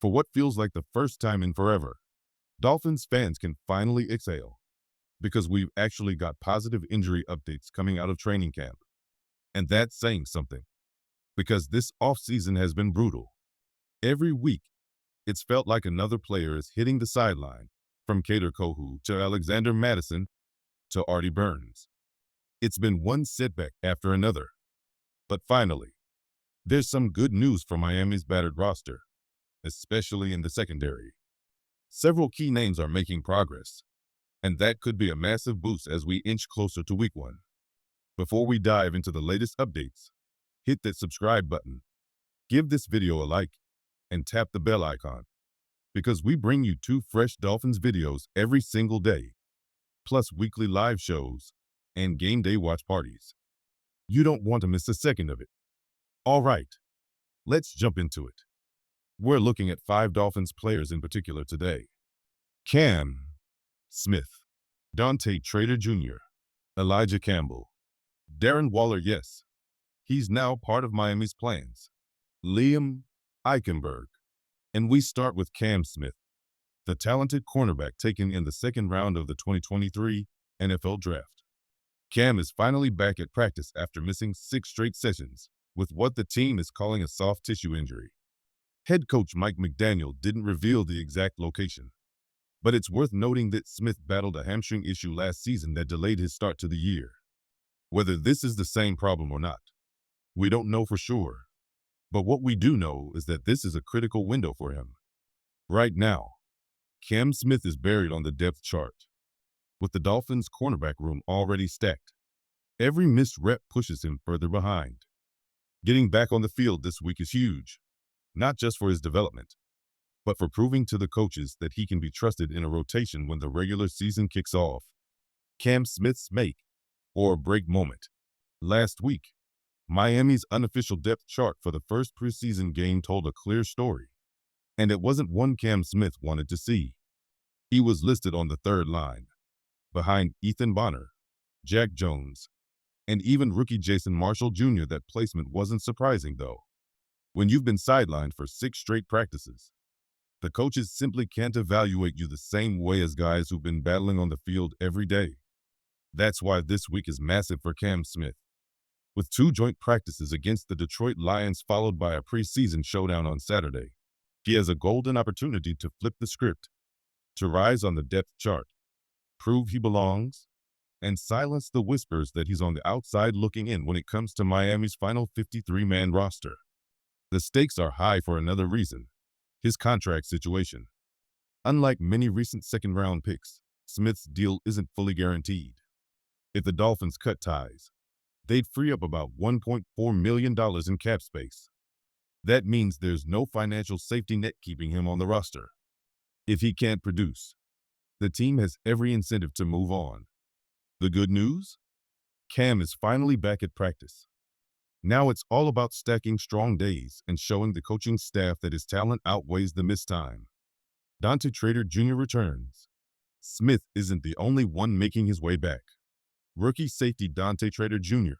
For what feels like the first time in forever, Dolphins fans can finally exhale because we've actually got positive injury updates coming out of training camp. And that's saying something because this offseason has been brutal. Every week, it's felt like another player is hitting the sideline, from Kader Kohu to Alexander Madison to Artie Burns. It's been one setback after another. But finally, there's some good news for Miami's battered roster, especially in the secondary. Several key names are making progress, and that could be a massive boost as we inch closer to week 1. Before we dive into the latest updates, hit that subscribe button, give this video a like, and tap the bell icon, because we bring you 2 fresh Dolphins videos every single day, plus weekly live shows and game day watch parties. You don't want to miss a second of it. All right, let's jump into it. We're looking at 5 Dolphins players in particular today. Cam Smith, Dante Trader Jr., Elijah Campbell, Darren Waller, yes, he's now part of Miami's plans, Liam Eichenberg. And we start with Cam Smith, the talented cornerback taken in the 2nd round of the 2023 NFL Draft. Cam is finally back at practice after missing 6 straight sessions with what the team is calling a soft tissue injury. Head coach Mike McDaniel didn't reveal the exact location, but it's worth noting that Smith battled a hamstring issue last season that delayed his start to the year. Whether this is the same problem or not, we don't know for sure. But what we do know is that this is a critical window for him. Right now, Cam Smith is buried on the depth chart, with the Dolphins' cornerback room already stacked. Every missed rep pushes him further behind. Getting back on the field this week is huge, not just for his development, but for proving to the coaches that he can be trusted in a rotation when the regular season kicks off. Cam Smith's make or break moment. Last week, Miami's unofficial depth chart for the first preseason game told a clear story, and it wasn't one Cam Smith wanted to see. He was listed on the 3rd line, behind Ethan Bonner, Jack Jones, and even rookie Jason Marshall Jr. That placement wasn't surprising, though. When you've been sidelined for 6 straight practices, the coaches simply can't evaluate you the same way as guys who've been battling on the field every day. That's why this week is massive for Cam Smith. With 2 joint practices against the Detroit Lions followed by a preseason showdown on Saturday, he has a golden opportunity to flip the script, to rise on the depth chart, prove he belongs, and silence the whispers that he's on the outside looking in when it comes to Miami's final 53-man roster. The stakes are high for another reason: his contract situation. Unlike many recent 2nd-round picks, Smith's deal isn't fully guaranteed. If the Dolphins cut ties, they'd free up about $1.4 million in cap space. That means there's no financial safety net keeping him on the roster. If he can't produce, the team has every incentive to move on. The good news? Cam is finally back at practice. Now it's all about stacking strong days and showing the coaching staff that his talent outweighs the missed time. Dante Trader Jr. returns. Smith isn't the only one making his way back. Rookie safety Dante Trader Jr.,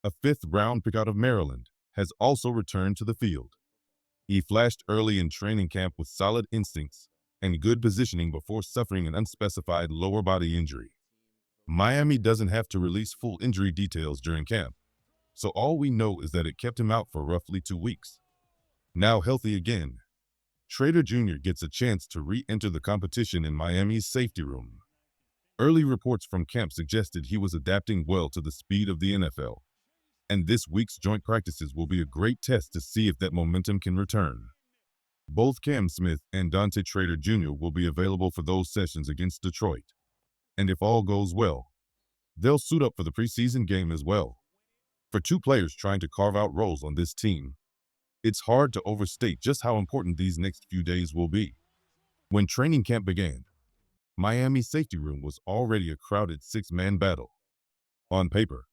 a 5th-round pick out of Maryland, has also returned to the field. He flashed early in training camp with solid instincts and good positioning before suffering an unspecified lower body injury. Miami doesn't have to release full injury details during camp, so all we know is that it kept him out for roughly 2 weeks. Now healthy again, Trader Jr. gets a chance to re-enter the competition in Miami's safety room. Early reports from camp suggested he was adapting well to the speed of the NFL, and this week's joint practices will be a great test to see if that momentum can return. Both Cam Smith and Dante Trader Jr. will be available for those sessions against Detroit, and if all goes well, they'll suit up for the preseason game as well. For 2 players trying to carve out roles on this team, it's hard to overstate just how important these next few days will be. When training camp began, Miami's safety room was already a crowded 6-man battle. On paper,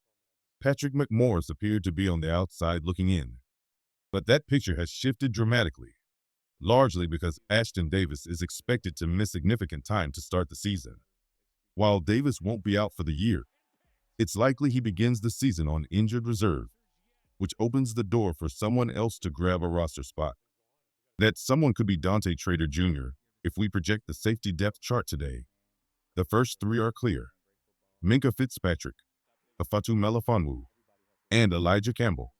Patrick McMorris appeared to be on the outside looking in, but that picture has shifted dramatically, largely because Ashton Davis is expected to miss significant time to start the season. While Davis won't be out for the year, it's likely he begins the season on injured reserve, which opens the door for someone else to grab a roster spot. That someone could be Dante Trader Jr. if we project the safety depth chart today. The first three are clear: Minka Fitzpatrick, Afatu Melifonwu, and Elijah Campbell.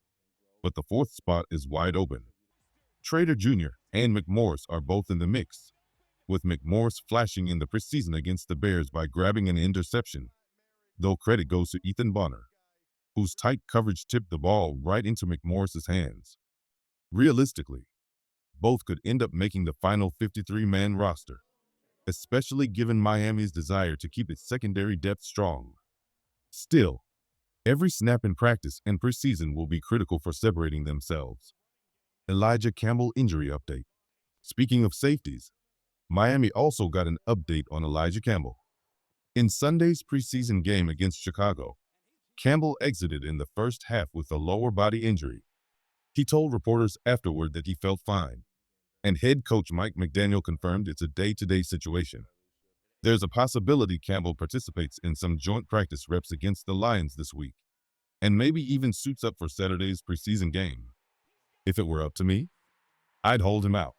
But the fourth spot is wide open. Trader Jr. and McMorris are both in the mix, with McMorris flashing in the preseason against the Bears by grabbing an interception, though credit goes to Ethan Bonner, whose tight coverage tipped the ball right into McMorris's hands. Realistically, both could end up making the final 53-man roster, especially given Miami's desire to keep its secondary depth strong. Still, every snap in practice and preseason will be critical for separating themselves. Elijah Campbell injury update. Speaking of safeties, Miami also got an update on Elijah Campbell. In Sunday's preseason game against Chicago, Campbell exited in the first half with a lower body injury. He told reporters afterward that he felt fine, and head coach Mike McDaniel confirmed it's a day-to-day situation. There's a possibility Campbell participates in some joint practice reps against the Lions this week, and maybe even suits up for Saturday's preseason game. If it were up to me, I'd hold him out.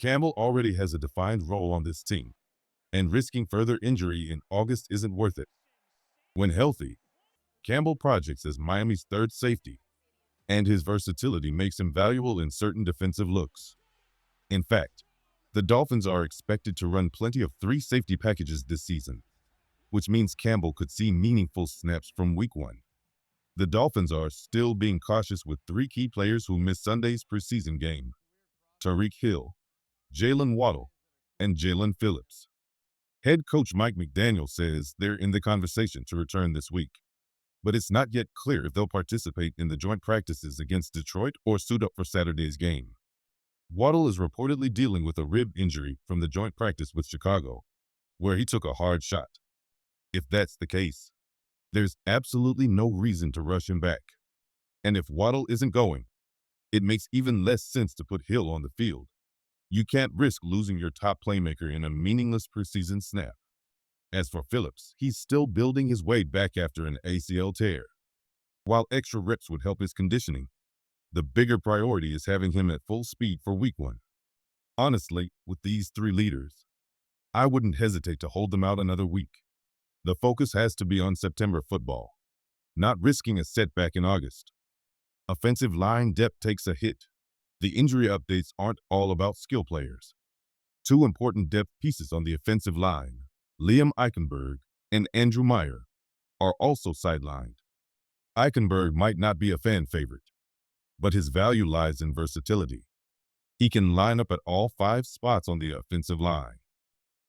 Campbell already has a defined role on this team, and risking further injury in August isn't worth it. When healthy, Campbell projects as Miami's third safety, and his versatility makes him valuable in certain defensive looks. In fact, the Dolphins are expected to run plenty of 3 safety packages this season, which means Campbell could see meaningful snaps from week 1. The Dolphins are still being cautious with 3 key players who missed Sunday's preseason game: Tyreek Hill, Jalen Waddle, and Jalen Phillips. Head coach Mike McDaniel says they're in the conversation to return this week, but it's not yet clear if they'll participate in the joint practices against Detroit or suit up for Saturday's game. Waddle is reportedly dealing with a rib injury from the joint practice with Chicago, where he took a hard shot. If that's the case, there's absolutely no reason to rush him back. And if Waddle isn't going, it makes even less sense to put Hill on the field. You can't risk losing your top playmaker in a meaningless preseason snap. As for Phillips, he's still building his way back after an ACL tear. While extra reps would help his conditioning, the bigger priority is having him at full speed for week 1. Honestly, with these 3 leaders, I wouldn't hesitate to hold them out another week. The focus has to be on September football, not risking a setback in August. Offensive line depth takes a hit. The injury updates aren't all about skill players. 2 important depth pieces on the offensive line, Liam Eichenberg and Andrew Meyer, are also sidelined. Eichenberg might not be a fan favorite, but his value lies in versatility. He can line up at all 5 spots on the offensive line.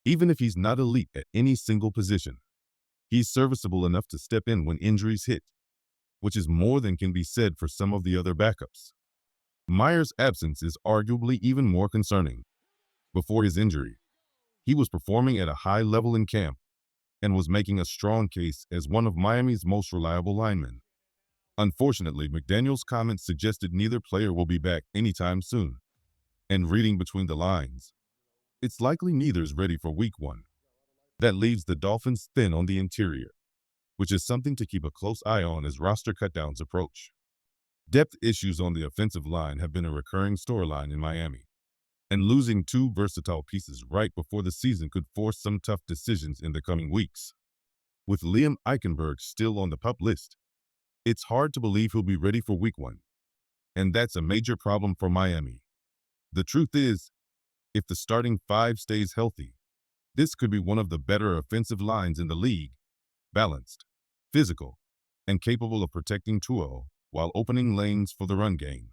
Even if he's not elite at any single position, he's serviceable enough to step in when injuries hit, which is more than can be said for some of the other backups. Meyer's absence is arguably even more concerning. Before his injury, he was performing at a high level in camp and was making a strong case as one of Miami's most reliable linemen. Unfortunately, McDaniel's comments suggested neither player will be back anytime soon. And reading between the lines, it's likely neither's ready for week 1. That leaves the Dolphins thin on the interior, which is something to keep a close eye on as roster cutdowns approach. Depth issues on the offensive line have been a recurring storyline in Miami, and losing 2 versatile pieces right before the season could force some tough decisions in the coming weeks. With Liam Eichenberg still on the PUP list, it's hard to believe he'll be ready for week 1, and that's a major problem for Miami. The truth is, if the starting 5 stays healthy, this could be one of the better offensive lines in the league, balanced, physical, and capable of protecting Tua while opening lanes for the run game.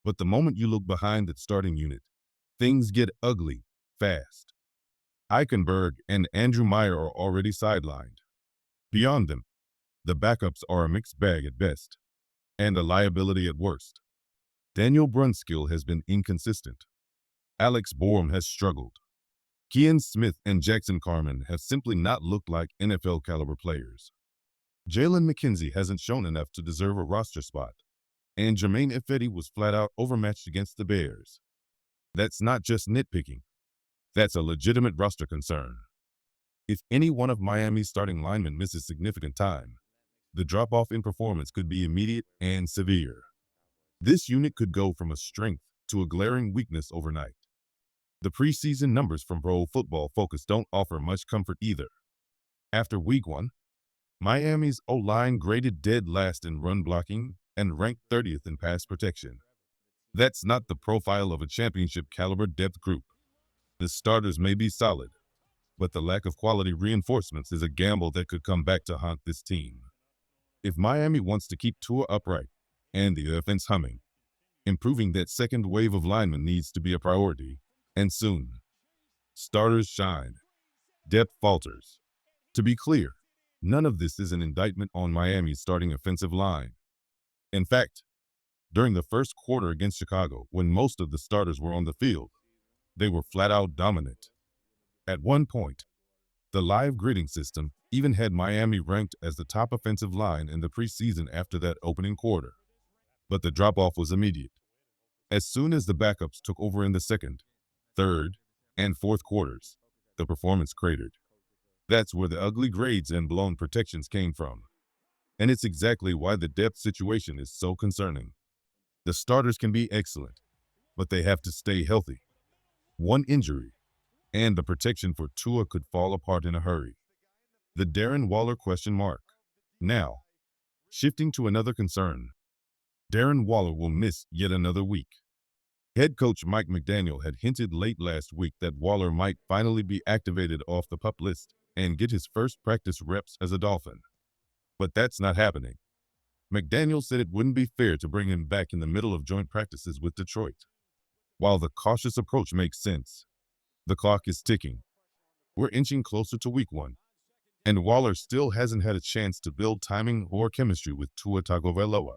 But the moment you look behind that starting unit, things get ugly fast. Eichenberg and Andrew Meyer are already sidelined. Beyond them, the backups are a mixed bag at best, and a liability at worst. Daniel Brunskill has been inconsistent. Alex Borum has struggled. Kean Smith and Jackson Carman have simply not looked like NFL-caliber players. Jalen McKenzie hasn't shown enough to deserve a roster spot, and Jermaine Ifedi was flat-out overmatched against the Bears. That's not just nitpicking. That's a legitimate roster concern. If any one of Miami's starting linemen misses significant time, the drop-off in performance could be immediate and severe. This unit could go from a strength to a glaring weakness overnight. The preseason numbers from Pro Football Focus don't offer much comfort either. After Week 1, Miami's O-line graded dead last in run blocking and ranked 30th in pass protection. That's not the profile of a championship-caliber depth group. The starters may be solid, but the lack of quality reinforcements is a gamble that could come back to haunt this team. If Miami wants to keep Tua upright and the offense humming, improving that second wave of linemen needs to be a priority, and soon. Starters shine. Depth falters. To be clear, none of this is an indictment on Miami's starting offensive line. In fact, during the first quarter against Chicago, when most of the starters were on the field, they were flat-out dominant. At one point, the live grading system even had Miami ranked as the top offensive line in the preseason after that opening quarter. But the drop-off was immediate. As soon as the backups took over in the second, third, and fourth quarters, the performance cratered. That's where the ugly grades and blown protections came from. And it's exactly why the depth situation is so concerning. The starters can be excellent, but they have to stay healthy. One injury, and the protection for Tua could fall apart in a hurry. The Darren Waller question mark. Now, shifting to another concern, Darren Waller will miss yet another week. Head coach Mike McDaniel had hinted late last week that Waller might finally be activated off the PUP list and get his first practice reps as a Dolphin. But that's not happening. McDaniel said it wouldn't be fair to bring him back in the middle of joint practices with Detroit. While the cautious approach makes sense, the clock is ticking. We're inching closer to Week 1, and Waller still hasn't had a chance to build timing or chemistry with Tua Tagovailoa.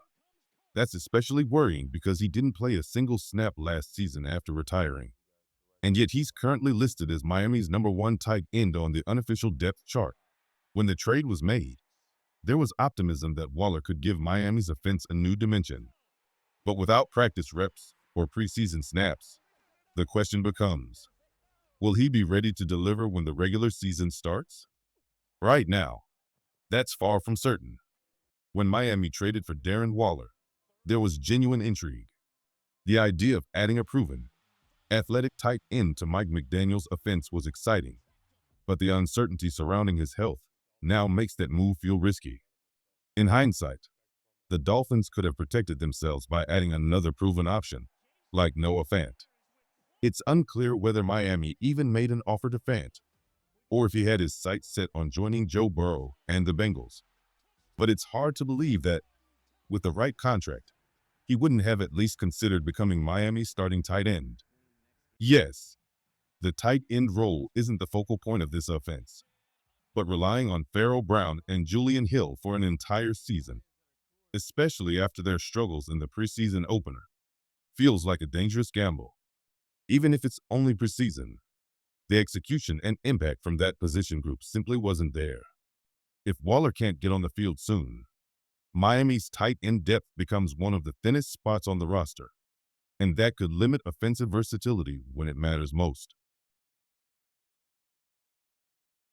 That's especially worrying because he didn't play a single snap last season after retiring. And yet he's currently listed as Miami's #1 tight end on the unofficial depth chart. When the trade was made, there was optimism that Waller could give Miami's offense a new dimension. But without practice reps or preseason snaps, the question becomes, will he be ready to deliver when the regular season starts? Right now, that's far from certain. When Miami traded for Darren Waller, there was genuine intrigue. The idea of adding a proven, athletic tight end to Mike McDaniel's offense was exciting, but the uncertainty surrounding his health now makes that move feel risky. In hindsight, the Dolphins could have protected themselves by adding another proven option, like Noah Fant. It's unclear whether Miami even made an offer to Fant, or if he had his sights set on joining Joe Burrow and the Bengals. But it's hard to believe that, with the right contract, he wouldn't have at least considered becoming Miami's starting tight end. Yes, the tight end role isn't the focal point of this offense, but relying on Pharaoh Brown and Julian Hill for an entire season, especially after their struggles in the preseason opener, feels like a dangerous gamble. Even if it's only preseason, the execution and impact from that position group simply wasn't there. If Waller can't get on the field soon, Miami's tight end depth becomes one of the thinnest spots on the roster, and that could limit offensive versatility when it matters most.